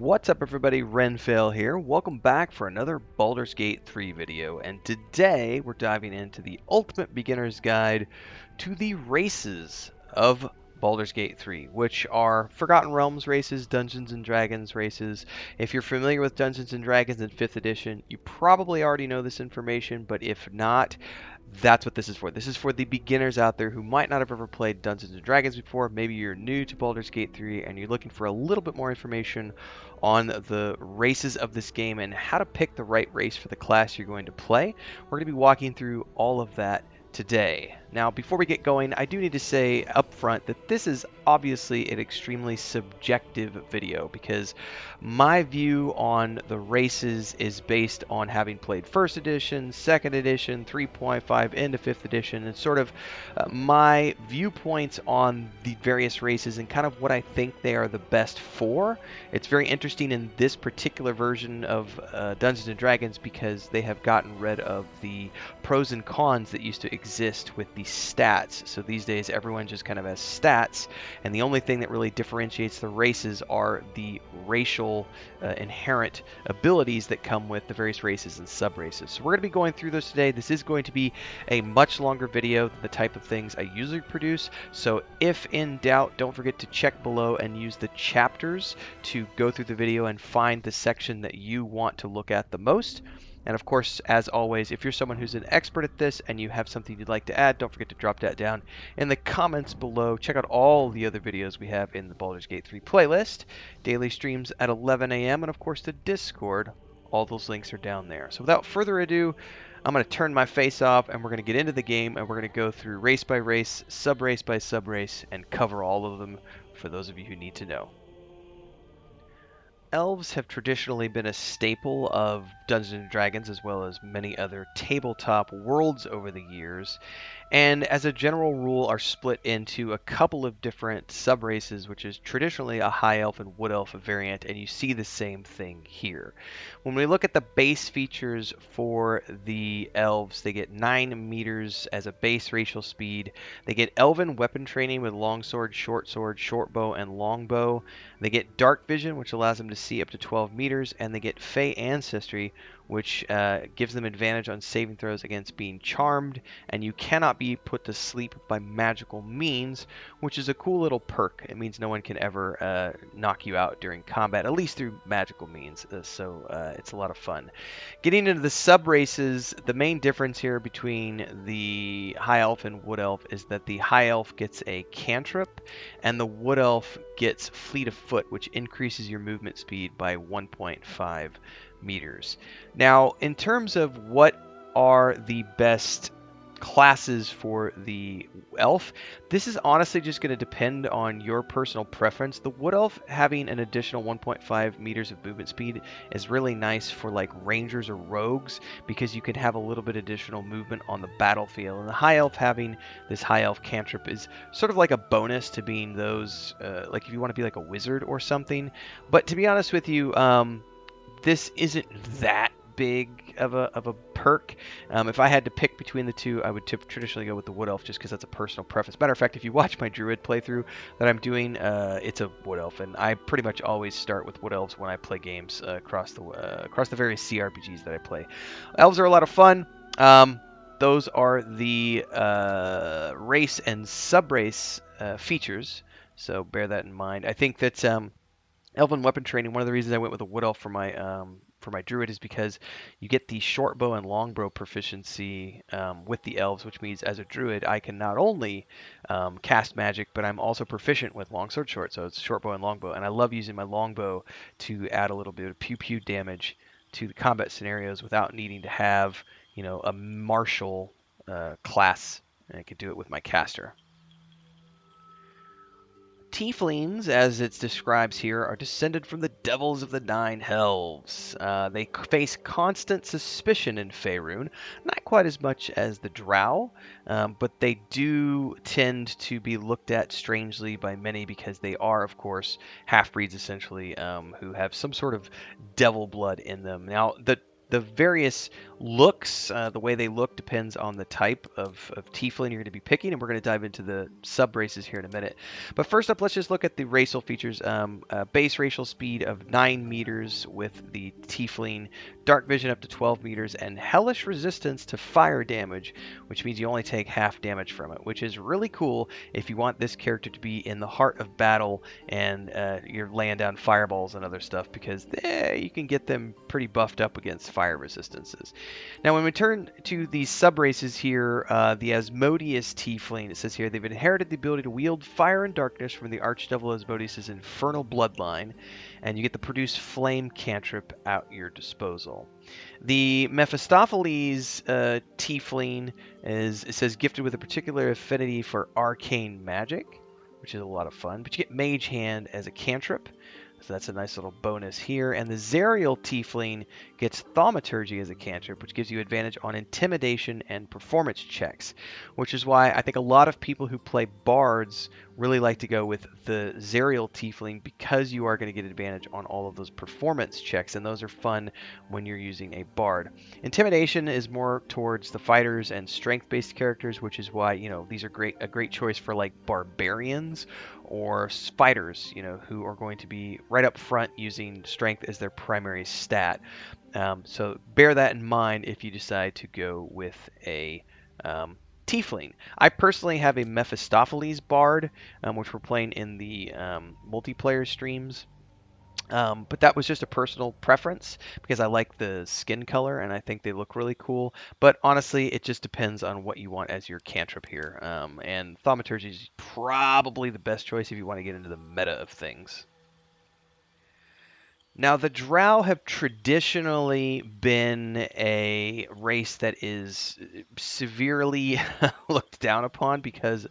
What's up everybody, Renfail here. Welcome back for another Baldur's Gate 3 video, and today we're diving into the ultimate beginner's guide to the races of Baldur's Gate 3, which are Forgotten Realms races, Dungeons & Dragons races. If you're familiar with Dungeons & Dragons in 5th edition, you probably already know this information, but if not, that's what this is for. This is for the beginners out there who might not have ever played Dungeons & Dragons before. Maybe you're new to Baldur's Gate 3 and you're looking for a little bit more information on the races of this game and how to pick the right race for the class you're going to play. We're going to be walking through all of that today. Now, before we get going, I do need to say up front that this is obviously an extremely subjective video because my view on the races is based on having played 1st edition, 2nd edition, 3.5 into 5th edition, and sort of my viewpoints on the various races and kind of what I think they are the best for. It's very interesting in this particular version of Dungeons & Dragons because they have gotten rid of the pros and cons that used to exist with the stats. So these days everyone just kind of has stats, and the only thing that really differentiates the races are the racial inherent abilities that come with the various races and sub-races. So we're going to be going through those today. This is going to be a much longer video than the type of things I usually produce. So if in doubt, don't forget to check below and use the chapters to go through the video and find the section that you want to look at the most. And of course, as always, if you're someone who's an expert at this and you have something you'd like to add, don't forget to drop that down in the comments below. Check out all the other videos we have in the Baldur's Gate 3 playlist, daily streams at 11 a.m., and of course the Discord. All those links are down there. So without further ado, I'm going to turn my face off and we're going to get into the game and we're going to go through race by race, sub-race by sub-race, and cover all of them for those of you who need to know. Elves have traditionally been a staple of Dungeons & Dragons as well as many other tabletop worlds over the years, and as a general rule are split into a couple of different sub-races, which is traditionally a High Elf and Wood Elf variant, and you see the same thing here. When we look at the base features for the Elves, they get 9 meters as a base racial speed. They get Elven weapon training with longsword, short bow, and longbow. They get dark vision, which allows them to see up to 12 meters, and they get Fey ancestry, which gives them advantage on saving throws against being charmed, and you cannot be put to sleep by magical means, which is a cool little perk. It means no one can ever knock you out during combat, at least through magical means, so it's a lot of fun. Getting into the sub-races, the main difference here between the High Elf and Wood Elf is that the High Elf gets a cantrip, and the Wood Elf gets Fleet of Foot, which increases your movement speed by 1.5 meters. Now, in terms of what are the best classes for the elf, this is honestly just going to depend on your personal preference. The Wood Elf having an additional 1.5 meters of movement speed is really nice for like rangers or rogues because you can have a little bit additional movement on the battlefield, and the High Elf having this High Elf cantrip is sort of like a bonus to being those like if you want to be like a wizard or something. But to be honest with you, this isn't that big of a perk. If I had to pick between the two, I would traditionally go with the Wood Elf just because that's a personal preference. Matter of fact, if you watch my Druid playthrough that I'm doing, it's a Wood Elf, and I pretty much always start with Wood Elves when I play games across the various CRPGs that I play. Elves are a lot of fun. Those are the race and sub-race features, so bear that in mind. I think that Elven weapon training, one of the reasons I went with a Wood Elf for my Druid is because you get the short bow and longbow proficiency with the Elves, which means as a Druid I can not only cast magic, but I'm also proficient with longsword short, so it's short bow and longbow, and I love using my longbow to add a little bit of pew damage to the combat scenarios without needing to have, you know, a martial class, and I could do it with my caster. Tieflings, as it describes here, are descended from the devils of the 9 hells. They face constant suspicion in Faerun, not quite as much as the Drow, but they do tend to be looked at strangely by many because they are, of course, half-breeds essentially, who have some sort of devil blood in them. Now, the the various looks, the way they look depends on the type of tiefling you're going to be picking, and we're going to dive into the sub races here in a minute. But first up, let's just look at the racial features. Base racial speed of 9 meters with the tiefling, dark vision up to 12 meters, and hellish resistance to fire damage, which means you only take half damage from it, which is really cool if you want this character to be in the heart of battle and you're laying down fireballs and other stuff, because you can get them pretty buffed up against fire resistances. Now, when we turn to the sub-races here, the Asmodeus Tiefling, it says here, they've inherited the ability to wield fire and darkness from the Archdevil Asmodeus' infernal bloodline, and you get the produce flame cantrip at your disposal. The Mephistopheles Tiefling it says gifted with a particular affinity for arcane magic, which is a lot of fun, but you get Mage Hand as a cantrip. So that's a nice little bonus here. And the Zerial Tiefling gets Thaumaturgy as a cantrip, which gives you advantage on intimidation and performance checks, which is why I think a lot of people who play bards really like to go with the Zerial Tiefling, because you are going to get advantage on all of those performance checks, and those are fun when you're using a bard. Intimidation is more towards the fighters and strength-based characters, which is why, these are a great choice for like barbarians or fighters, who are going to be right up front using strength as their primary stat. So bear that in mind if you decide to go with a Tiefling. I personally have a Mephistopheles Bard, which we're playing in the multiplayer streams. But that was just a personal preference because I like the skin color and I think they look really cool. But honestly, it just depends on what you want as your cantrip here. And Thaumaturgy is probably the best choice if you want to get into the meta of things. Now, the Drow have traditionally been a race that is severely looked down upon because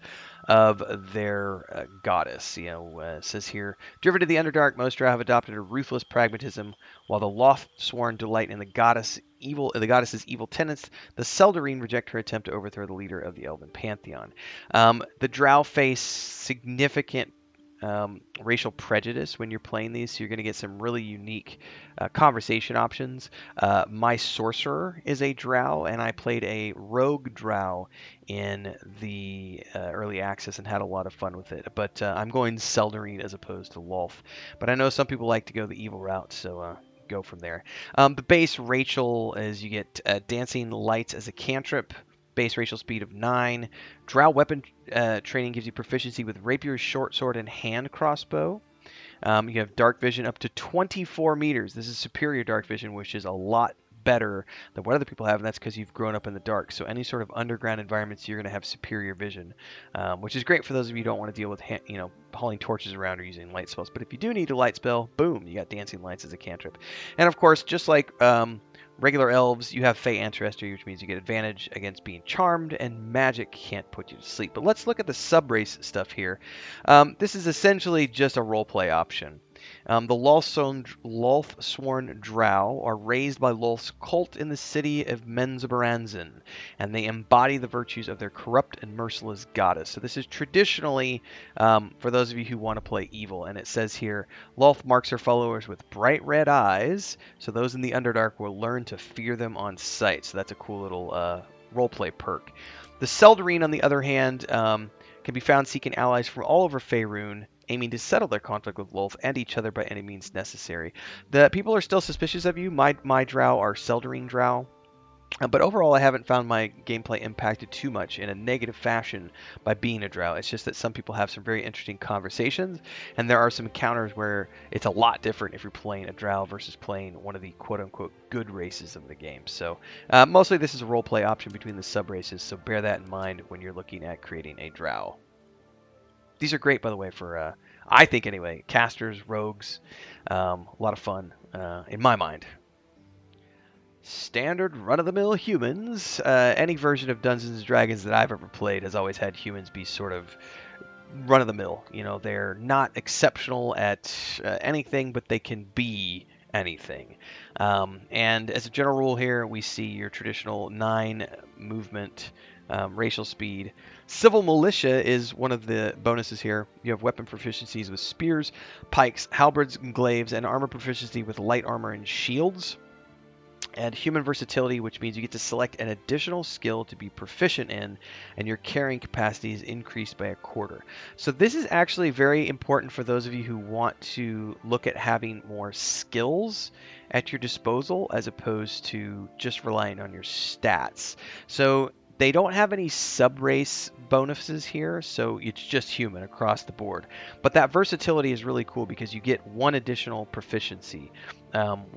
of their goddess. It says here, driven to the Underdark, most Drow have adopted a ruthless pragmatism, while the Loth-sworn delight in the goddess's evil tenets. The Seldarine reject her attempt to overthrow the leader of the Elven pantheon. The Drow face significant racial prejudice when you're playing these, so you're going to get some really unique conversation options. My sorcerer is a drow, and I played a rogue drow in the early access and had a lot of fun with it. But I'm going Seldarine as opposed to Lolth. But I know some people like to go the evil route, so go from there. The base Rachel is you get Dancing Lights as a cantrip. Base racial speed of 9. Drow weapon training gives you proficiency with rapier, short sword, and hand crossbow. You have dark vision up to 24 meters. This is superior dark vision, which is a lot better than what other people have, and that's because you've grown up in the dark. So any sort of underground environments, you're going to have superior vision, which is great for those of you who don't want to deal with hauling torches around or using light spells. But if you do need a light spell, boom, you got Dancing Lights as a cantrip. And of course, just like regular elves, you have Fey Ancestry, which means you get advantage against being charmed, and magic can't put you to sleep. But let's look at the sub-race stuff here. This is essentially just a roleplay option. The Lolth-sworn Drow are raised by Lolth's cult in the city of Menzoberranzan, and they embody the virtues of their corrupt and merciless goddess. So this is traditionally, for those of you who want to play evil, and it says here, Lolth marks her followers with bright red eyes, so those in the Underdark will learn to fear them on sight. So that's a cool little roleplay perk. The Seldarine, on the other hand, can be found seeking allies from all over Faerun, aiming to settle their conflict with Lolth and each other by any means necessary. The people are still suspicious of you. My drow are Seldarine drow. But overall, I haven't found my gameplay impacted too much in a negative fashion by being a drow. It's just that some people have some very interesting conversations, and there are some encounters where it's a lot different if you're playing a drow versus playing one of the quote-unquote good races of the game. So mostly this is a roleplay option between the sub-races, so bear that in mind when you're looking at creating a drow. These are great, by the way, for, I think anyway, casters, rogues, a lot of fun, in my mind. Standard run-of-the-mill humans. Any version of Dungeons & Dragons that I've ever played has always had humans be sort of run-of-the-mill. They're not exceptional at anything, but they can be anything. And as a general rule here, we see your traditional 9 movement, racial speed. Civil Militia is one of the bonuses here. You have weapon proficiencies with spears, pikes, halberds, and glaives, and armor proficiency with light armor and shields. And human versatility, which means you get to select an additional skill to be proficient in, and your carrying capacity is increased by a quarter. So this is actually very important for those of you who want to look at having more skills at your disposal as opposed to just relying on your stats. So they don't have any sub-race bonuses here, so it's just human across the board. But that versatility is really cool because you get one additional proficiency.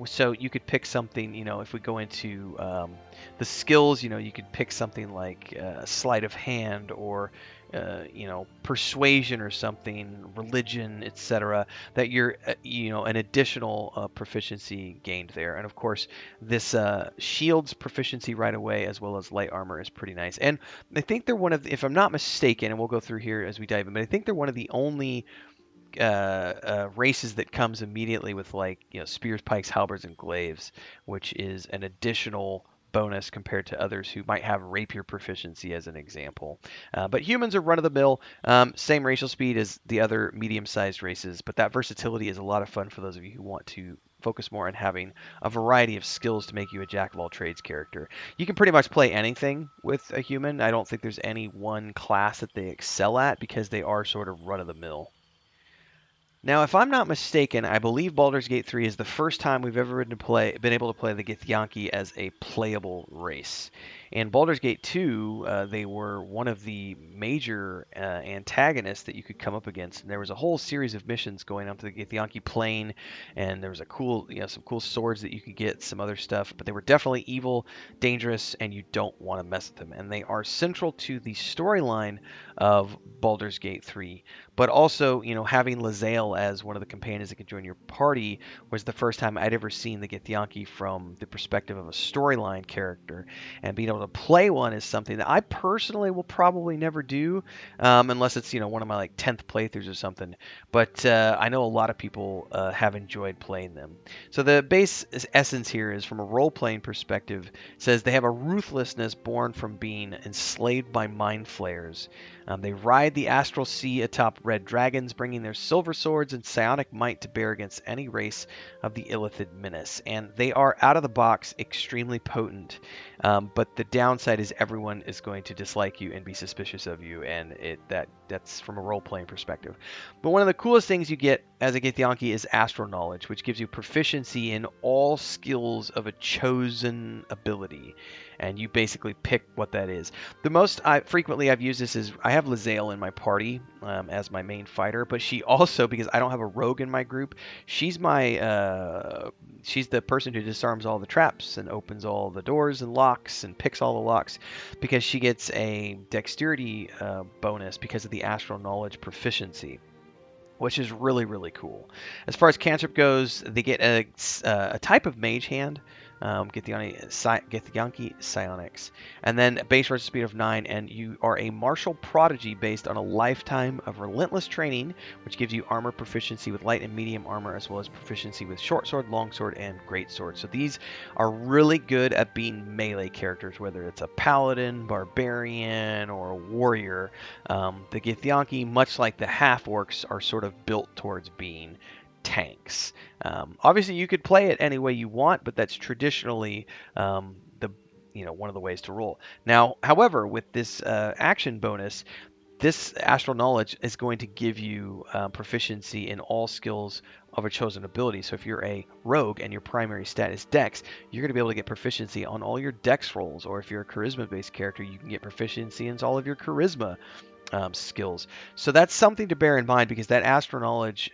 So you could pick something, if we go into the skills, you could pick something like sleight of hand or, persuasion or something, religion, etc. That you're, an additional proficiency gained there. And of course, this shields proficiency right away as well as light armor is pretty nice. And I think they're one of, if I'm not mistaken, and we'll go through here as we dive in, but I think they're one of the only races that comes immediately with spears, pikes, halberds, and glaives, which is an additional bonus compared to others who might have rapier proficiency as an example. But humans are run of the mill, same racial speed as the other medium-sized races, but that versatility is a lot of fun for those of you who want to focus more on having a variety of skills to make you a jack of all trades character. You can pretty much play anything with a human. I don't think there's any one class that they excel at because they are sort of run of the mill. Now, if I'm not mistaken, I believe Baldur's Gate 3 is the first time we've ever been able to play the Githyanki as a playable race. In Baldur's Gate 2, they were one of the major antagonists that you could come up against. And there was a whole series of missions going up to the Githyanki plain, and there was some cool swords that you could get, some other stuff. But they were definitely evil, dangerous, and you don't want to mess with them. And they are central to the storyline of Baldur's Gate 3. But also, having Lae'zel as one of the companions that could join your party was the first time I'd ever seen the Githyanki from the perspective of a storyline character. And being able to play one is something that I personally will probably never do, unless it's, one of my 10th playthroughs or something. But I know a lot of people have enjoyed playing them. So the base essence here is, from a role-playing perspective, says they have a ruthlessness born from being enslaved by mind flayers. They ride the astral sea atop red dragons, bringing their silver swords and psionic might to bear against any race of the Illithid menace. And they are, out of the box, extremely potent. But the downside is everyone is going to dislike you and be suspicious of you, and that's from a role-playing perspective. But one of the coolest things you get as a Githyanki is astral knowledge, which gives you proficiency in all skills of a chosen ability. And you basically pick what that is. The most frequently I've used this is I have Lae'zel in my party as my main fighter, but she also, because I don't have a rogue in my group, she's she's the person who disarms all the traps and opens all the doors and locks and picks all the locks, because she gets a dexterity bonus because of the astral knowledge proficiency, which is really, really cool. As far as cantrip goes, they get a type of mage hand, Githyanki Psionics, and then base versus speed of 9, and you are a martial prodigy based on a lifetime of relentless training, which gives you armor proficiency with light and medium armor, as well as proficiency with short sword, long sword, and great sword. So these are really good at being melee characters, whether it's a paladin, barbarian, or a warrior. The Githyanki, much like the Half-Orcs, are sort of built towards being tanks. Obviously, you could play it any way you want, but that's traditionally one of the ways to roll. Now, however, with this action bonus, this astral knowledge is going to give you proficiency in all skills of a chosen ability. So if you're a rogue and your primary stat is dex, you're going to be able to get proficiency on all your dex rolls. Or if you're a charisma-based character, you can get proficiency in all of your charisma skills. So that's something to bear in mind, because that astral knowledge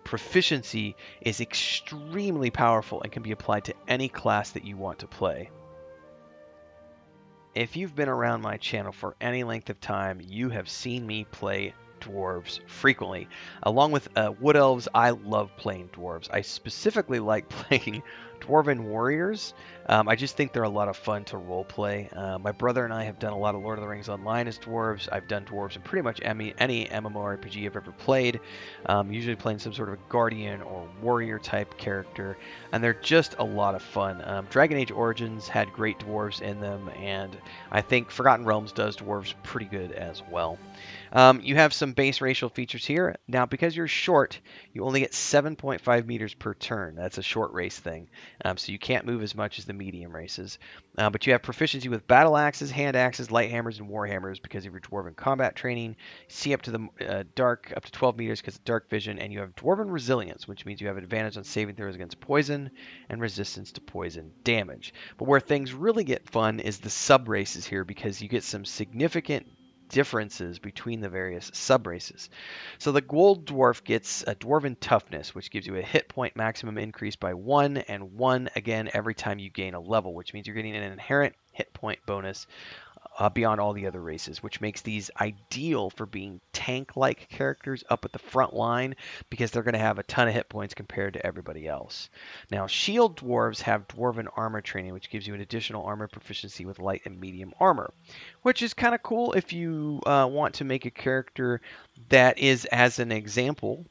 proficiency is extremely powerful and can be applied to any class that you want to play. If you've been around my channel for any length of time, you have seen me play dwarves frequently. Along with wood elves, I love playing dwarves. I specifically like playing dwarven warriors. I just think they're a lot of fun to role play. My brother and I have done a lot of Lord of the Rings Online as dwarves. I've done dwarves in pretty much any MMORPG I've ever played, usually playing some sort of a guardian or warrior type character, and they're just a lot of fun. Dragon Age Origins had great dwarves in them, and I think Forgotten Realms does dwarves pretty good as well. You have some some base racial features here. Now, because you're short, you only get 7.5 meters per turn. That's a short race thing. So you can't move as much as the medium races. But you have proficiency with battle axes, hand axes, light hammers, and war hammers because of your dwarven combat training. See up to the dark, up to 12 meters because of dark vision. And you have dwarven resilience, which means you have advantage on saving throws against poison and resistance to poison damage. But where things really get fun is the sub races here because you get some significant differences between the various sub-races. So the Gold Dwarf gets a Dwarven Toughness, which gives you a hit point maximum increase by 1 and 1 again every time you gain a level, which means you're getting an inherent hit point bonus beyond all the other races, which makes these ideal for being tank-like characters up at the front line because they're going to have a ton of hit points compared to everybody else. Now, Shield Dwarves have Dwarven Armor training, which gives you an additional armor proficiency with light and medium armor, which is kind of cool if you want to make a character that is, as an example,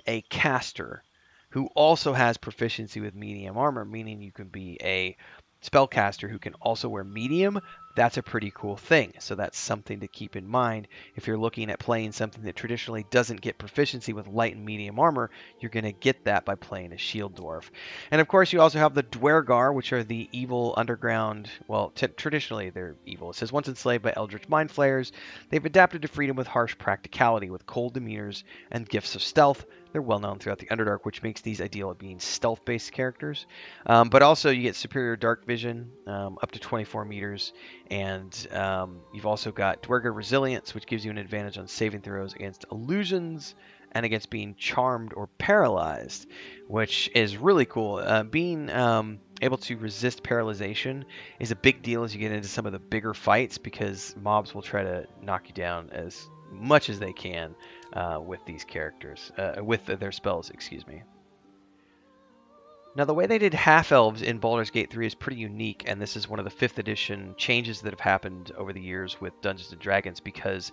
a caster who also has proficiency with medium armor, meaning you can be a spellcaster who can also wear medium. That's a pretty cool thing. So that's something to keep in mind if you're looking at playing something that traditionally doesn't get proficiency with light and medium armor. You're going to get that by playing a shield dwarf. And of course, you also have the Dwergar, which are the evil underground. Well, traditionally they're evil. It says once enslaved by eldritch mind flayers, they've adapted to freedom with harsh practicality, with cold demeanors and gifts of stealth. They're well known throughout the Underdark, which makes these ideal at being stealth-based characters. But also, you get superior dark vision up to 24 meters, and you've also got Dwergar Resilience, which gives you an advantage on saving throws against illusions and against being charmed or paralyzed, which is really cool. Being able to resist paralyzation is a big deal as you get into some of the bigger fights because mobs will try to knock you down as much as they can with these characters, with their spells, excuse me. Now, the way they did half-elves in Baldur's Gate 3 is pretty unique, and this is one of the 5th edition changes that have happened over the years with Dungeons & Dragons, because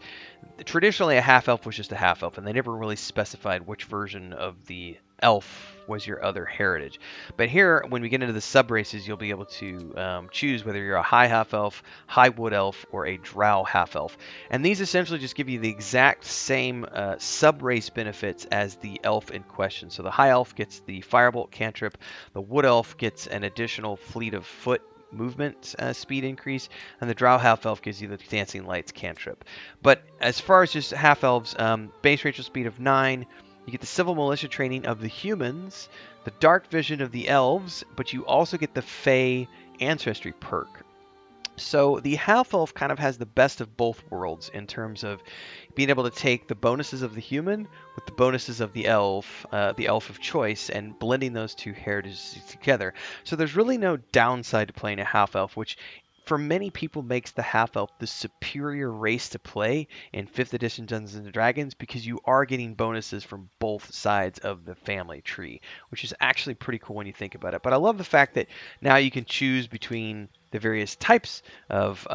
traditionally a half-elf was just a half-elf, and they never really specified which version of the elf was your other heritage. But here, when we get into the sub-races, you'll be able to choose whether you're a high half-elf, high wood elf, or a drow half-elf. And these essentially just give you the exact same sub-race benefits as the elf in question. So the high elf gets the firebolt cantrip, the wood elf gets an additional fleet of foot movement speed increase, and the drow half elf gives you the dancing lights cantrip. But as far as just half elves, base racial speed of 9, you get the civil militia training of the humans, the dark vision of the elves, but you also get the Fey ancestry perk. So the half-elf kind of has the best of both worlds in terms of being able to take the bonuses of the human with the bonuses of the elf of choice, and blending those two heritages together. So there's really no downside to playing a half-elf, which for many people makes the half-elf the superior race to play in 5th edition Dungeons & Dragons, because you are getting bonuses from both sides of the family tree, which is actually pretty cool when you think about it. But I love the fact that now you can choose between the various types of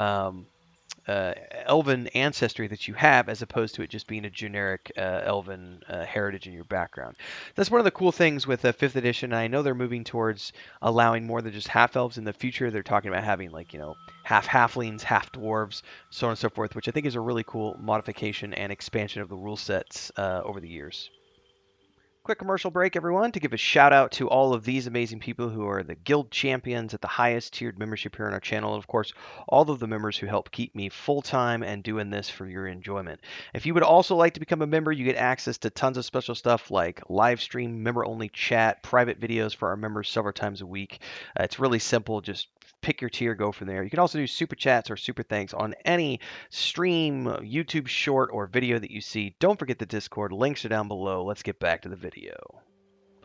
elven ancestry that you have, as opposed to it just being a generic elven heritage in your background. That's one of the cool things with 5th edition. I know they're moving towards allowing more than just half elves in the future. They're talking about having, like, half halflings, half dwarves, so on and so forth, which I think is a really cool modification and expansion of the rule sets over the years. Quick commercial break, everyone, to give a shout out to all of these amazing people who are the guild champions at the highest tiered membership here on our channel, and of course all of the members who help keep me full-time and doing this for your enjoyment. If you would also like to become a member, you get access to tons of special stuff like live stream, member-only chat, private videos for our members several times a week. It's really simple. Just pick your tier, go from there. You can also do super chats or super thanks on any stream, YouTube short, or video that you see. Don't forget the Discord. Links are down below. Let's get back to the video.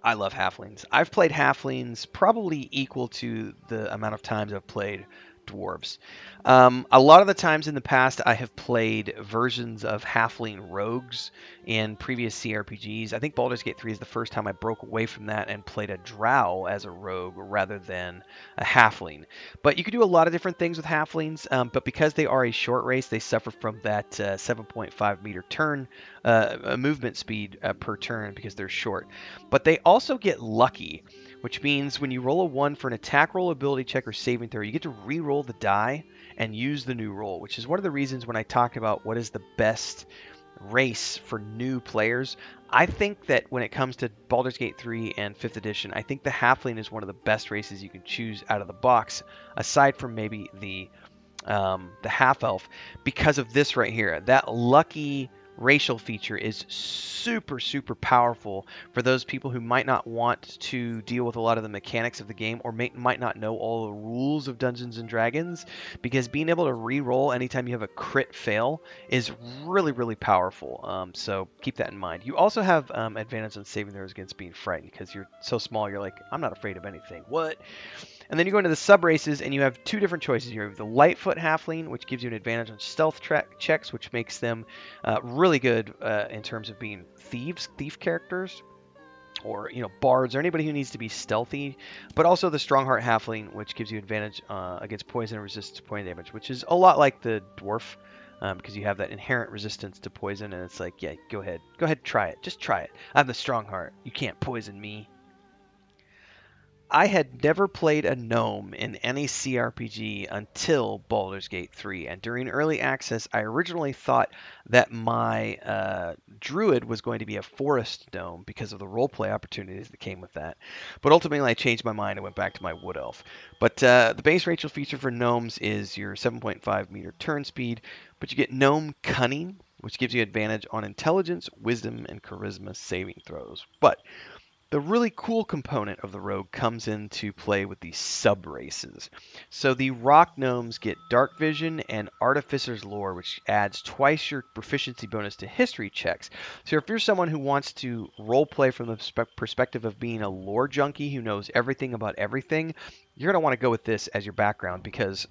I love halflings. I've played halflings probably equal to the amount of times I've played dwarves. A lot of the times in the past, I have played versions of halfling rogues in previous CRPGs. I think Baldur's Gate 3 is the first time I broke away from that and played a drow as a rogue rather than a halfling. But you can do a lot of different things with halflings, but because they are a short race, they suffer from that 7.5 meter turn movement speed per turn because they're short. But they also get lucky, which means when you roll a 1 for an attack roll, ability check, or saving throw, you get to re-roll the die and use the new roll, which is one of the reasons when I talk about what is the best race for new players. I think that when it comes to Baldur's Gate 3 and 5th edition, I think the Halfling is one of the best races you can choose out of the box, aside from maybe the half elf, because of this right here. That lucky racial feature is super, super powerful for those people who might not want to deal with a lot of the mechanics of the game, or might not know all the rules of Dungeons and Dragons, because being able to re-roll anytime you have a crit fail is really, really powerful. So keep that in mind. You also have advantage on saving throws against being frightened, because you're so small, you're like, I'm not afraid of anything. What? And then you go into the sub races, and you have two different choices here. You have the Lightfoot Halfling, which gives you an advantage on stealth checks, which makes them really good in terms of being thief characters, or bards, or anybody who needs to be stealthy. But also the Strongheart Halfling, which gives you advantage against poison and resistance to poison damage, which is a lot like the Dwarf. Because you have that inherent resistance to poison, and it's like, yeah, go ahead, try it, just try it. I have the Strongheart. You can't poison me. I had never played a gnome in any CRPG until Baldur's Gate 3, and during early access, I originally thought that my druid was going to be a forest gnome because of the roleplay opportunities that came with that. But ultimately, I changed my mind and went back to my wood elf. But the base racial feature for gnomes is your 7.5 meter turn speed, but you get gnome cunning, which gives you advantage on intelligence, wisdom, and charisma saving throws. But the really cool component of the rogue comes into play with these sub races. So the rock gnomes get dark vision and artificer's lore, which adds twice your proficiency bonus to history checks. So if you're someone who wants to role play from the perspective of being a lore junkie who knows everything about everything, you're going to want to go with this as your background, because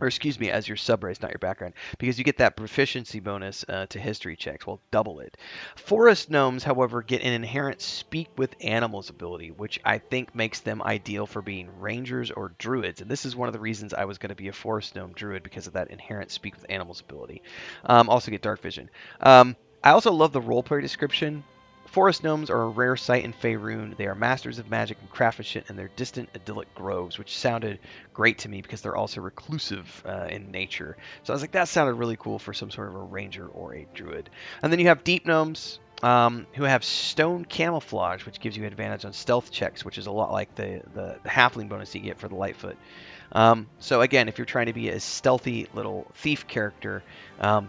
or excuse me, as your subrace, not your background, because you get that proficiency bonus to history checks. Well, double it. Forest gnomes, however, get an inherent speak with animals ability, which I think makes them ideal for being rangers or druids. And this is one of the reasons I was going to be a forest gnome druid, because of that inherent speak with animals ability. Also get dark vision. I also love the roleplay description. Forest gnomes are a rare sight in Faerun. They are masters of magic and craftsmanship in their distant, idyllic groves, which sounded great to me because they're also reclusive in nature. So I was like, that sounded really cool for some sort of a ranger or a druid. And then you have deep gnomes, who have stone camouflage, which gives you advantage on stealth checks, which is a lot like the halfling bonus you get for the Lightfoot. So again, if you're trying to be a stealthy little thief character,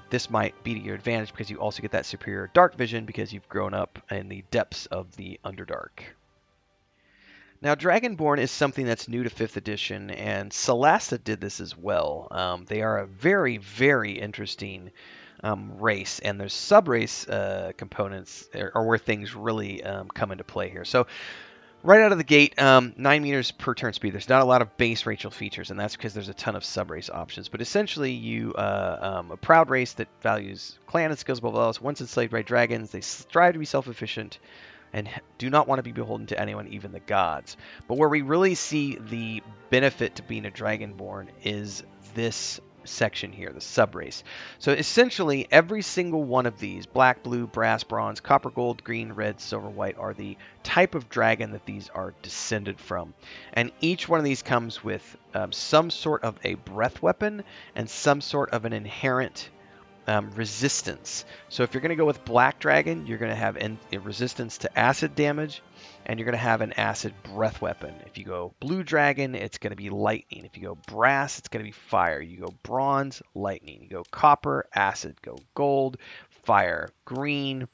this might be to your advantage, because you also get that superior dark vision because you've grown up in the depths of the Underdark. Now, Dragonborn is something that's new to 5th edition, and Celasta did this as well. They are a very, very interesting race, and their sub-race components are where things really come into play here. So right out of the gate, 9 meters per turn speed. There's not a lot of base racial features, and that's because there's a ton of sub-race options. But essentially, you a proud race that values clan and skills above all else. Once enslaved by dragons, they strive to be self-efficient and do not want to be beholden to anyone, even the gods. But where we really see the benefit to being a Dragonborn is this section here, the subrace. So essentially, every single one of these, black, blue, brass, bronze, copper, gold, green, red, silver, white, are the type of dragon that these are descended from. And each one of these comes with some sort of a breath weapon and some sort of an inherent resistance. So if you're going to go with Black Dragon, you're going to have a resistance to acid damage, and you're going to have an acid breath weapon. If you go Blue Dragon, it's going to be lightning. If you go Brass, it's going to be fire. You go Bronze, lightning. You go Copper, acid. Go Gold, fire. Green,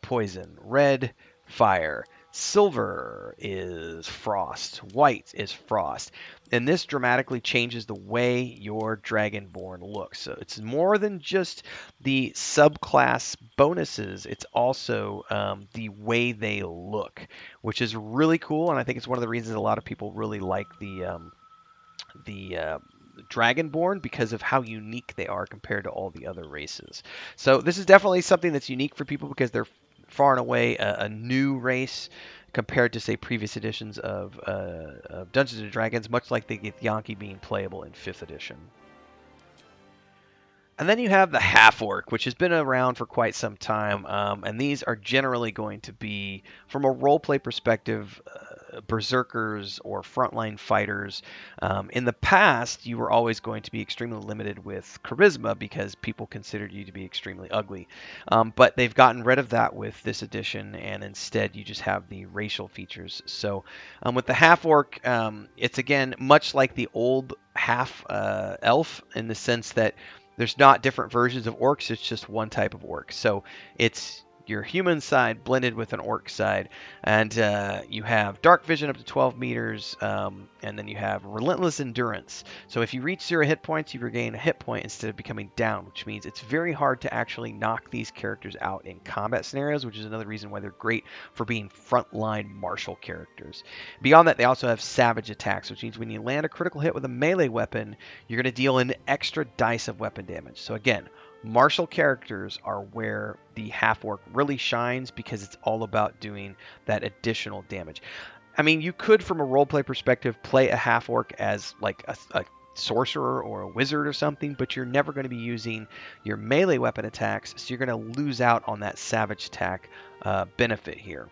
poison. Red, fire. Silver is frost. White is frost. And this dramatically changes the way your Dragonborn looks. So it's more than just the subclass bonuses. It's also the way they look, which is really cool. And I think it's one of the reasons a lot of people really like the Dragonborn, because of how unique they are compared to all the other races. So this is definitely something that's unique for people, because they're far and away a new race compared to, say, previous editions of Dungeons and Dragons, much like the Githyanki being playable in 5th edition. And then you have the Half-Orc, which has been around for quite some time, and these are generally going to be, from a roleplay perspective, berserkers or frontline fighters. In the past, you were always going to be extremely limited with charisma because people considered you to be extremely ugly. But they've gotten rid of that with this edition, and instead you just have the racial features. So with the half orc, it's again much like the old half elf in the sense that there's not different versions of orcs, it's just one type of orc. So it's your human side blended with an orc side, and you have dark vision up to 12 meters, and then you have relentless endurance. So if you reach 0 hit points, you regain a hit point instead of becoming down, which means it's very hard to actually knock these characters out in combat scenarios, which is another reason why they're great for being frontline martial characters. Beyond that, they also have savage attacks, which means when you land a critical hit with a melee weapon, you're going to deal an extra dice of weapon damage. So again, martial characters are where the half-orc really shines because it's all about doing that additional damage. I mean, you could, from a roleplay perspective, play a half-orc as like a sorcerer or a wizard or something, but you're never going to be using your melee weapon attacks, so you're going to lose out on that savage attack benefit here.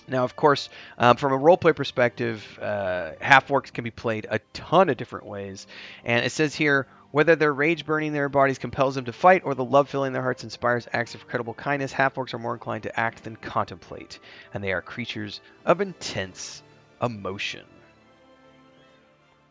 Now, of course, from a roleplay perspective, half-orcs can be played a ton of different ways. And it says here, whether their rage burning their bodies compels them to fight or the love filling their hearts inspires acts of incredible kindness, half-orcs are more inclined to act than contemplate. And they are creatures of intense emotion.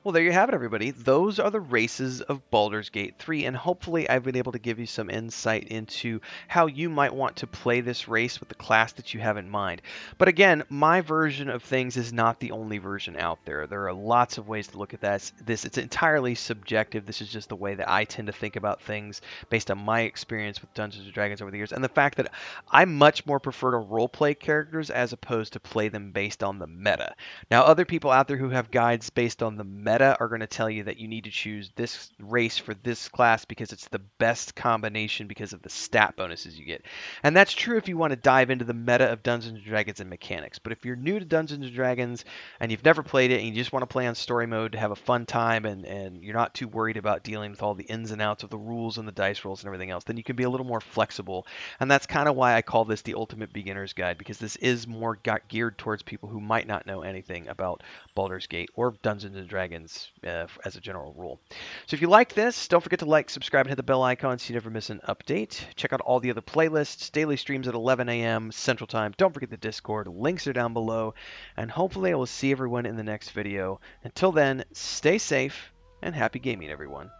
Well, there you have it, everybody. Those are the races of Baldur's Gate 3, and hopefully I've been able to give you some insight into how you might want to play this race with the class that you have in mind. But again, my version of things is not the only version out there. There are lots of ways to look at this. It's entirely subjective. This is just the way that I tend to think about things based on my experience with Dungeons & Dragons over the years, and the fact that I much more prefer to roleplay characters as opposed to play them based on the meta. Now, other people out there who have guides based on the meta are going to tell you that you need to choose this race for this class because it's the best combination because of the stat bonuses you get. And that's true if you want to dive into the meta of Dungeons & Dragons and mechanics. But if you're new to Dungeons & Dragons and you've never played it and you just want to play on story mode to have a fun time and you're not too worried about dealing with all the ins and outs of the rules and the dice rolls and everything else, then you can be a little more flexible. And that's kind of why I call this the ultimate beginner's guide, because this is more geared towards people who might not know anything about Baldur's Gate or Dungeons & Dragons as a general rule. So if you like this, don't forget to like, subscribe, and hit the bell icon so you never miss an update. Check out all the other playlists, daily streams at 11 a.m. Central Time. Don't forget the Discord. Links are down below. And hopefully I will see everyone in the next video. Until then, stay safe and happy gaming, everyone.